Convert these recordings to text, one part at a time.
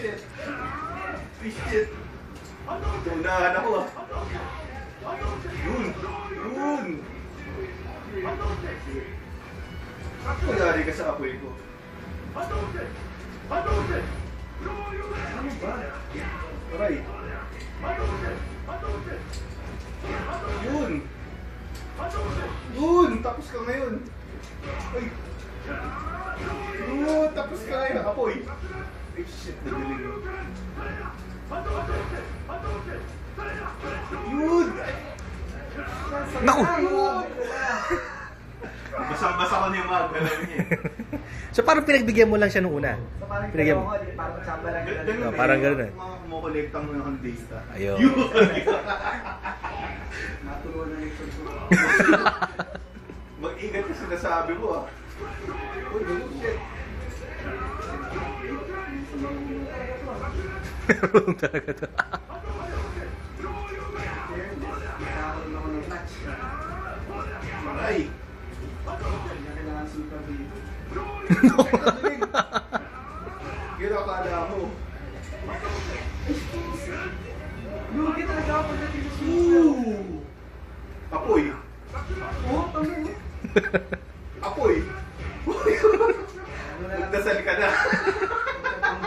shit. Shit. Tunahan ako ah. Yun. Yun. Nangyari ka sa apoy ko. Ano ba? Aray. Yun. Yun. Tapos ka ngayon. Ay. Yun. Tapos ka ngayon. Apoy. Ay shit. Nadilig. Yun. Naku! Basang-basa ko na yung mga galaw niya. So parang pinagbigyan mo lang siya nung una? So parang Pinagyan mo? parang tsamba lang yun. Ganun eh. Parang ganun eh. Mga kumukolektang mo ng data. Ayun. Yun. Naturuan na yung sugso. Mag-ingat ka sinasabi mo ah. Uy, ganun shit. Marunong talaga to. Nakaroon ako ng touch. Ay. Hindi na kailangan super dito. Yun akala mo. Lugi talaga ako pagdating sa super. Apoy. Oo, tama mo. Apoy. Ano na lang. Magdasal ka na.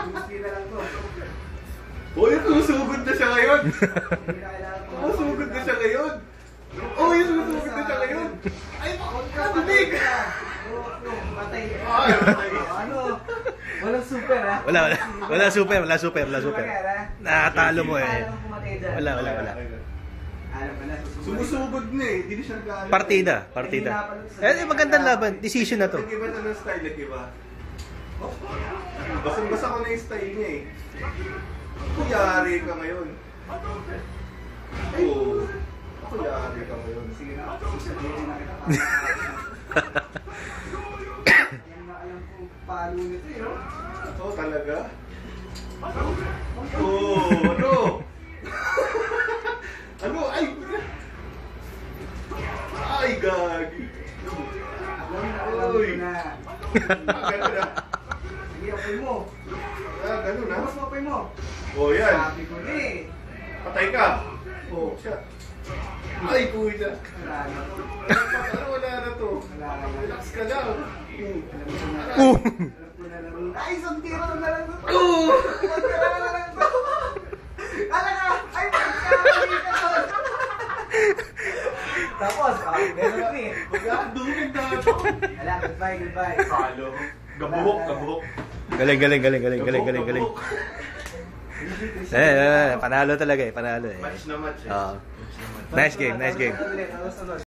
Gusti na lang to. Uy, susugod na siya ngayon. Hindi na kailangan ko. Susugod na siya ngayon. Oh, yun, susugod na siya ngayon. Ay, katulig. Patay. Ay, patay. Ano? Walang super ha? Wala super. Nakatalo mo eh. Wala. Alam mo na, susugod. Sumusugod na eh. Hindi na siya nag-aalam. Partida. Eh, magandang laban. Decision na to. Nag-iba na ng style, nag-iba. Basang-basa ko na yung style niya eh. Kuyari ka ngayon. Oo. Kuyari ka ngayon. Sige na, susabihin na kita. Yan na alam kong palo nito eh. Oo, talaga? Oo, ano? Ano? Ay! Ay, gagi! Alam Uy. na. Ganun na. Sige, apoy mo. Ganun na. Tapos mo apoy mo. Oo, yan. Sabi ko na eh. Patay ka. Oo, siya. Ay, kuya. Wala na. Wala na to. Wala na. Relax ka lang. Alam ko na. Oh! Alam ko na lang. Ay, isang tiro na lang. Oo! Isang tiro na lang. Ala ka! Ay, magkakali ka to. Tapos, meron kami. Magkakadungin na ito. Ala, goodbye. Palo. Gabuhok. Galing. Panalo talaga eh. Match na match eh. Oo. Nice game. Ulit, sunod.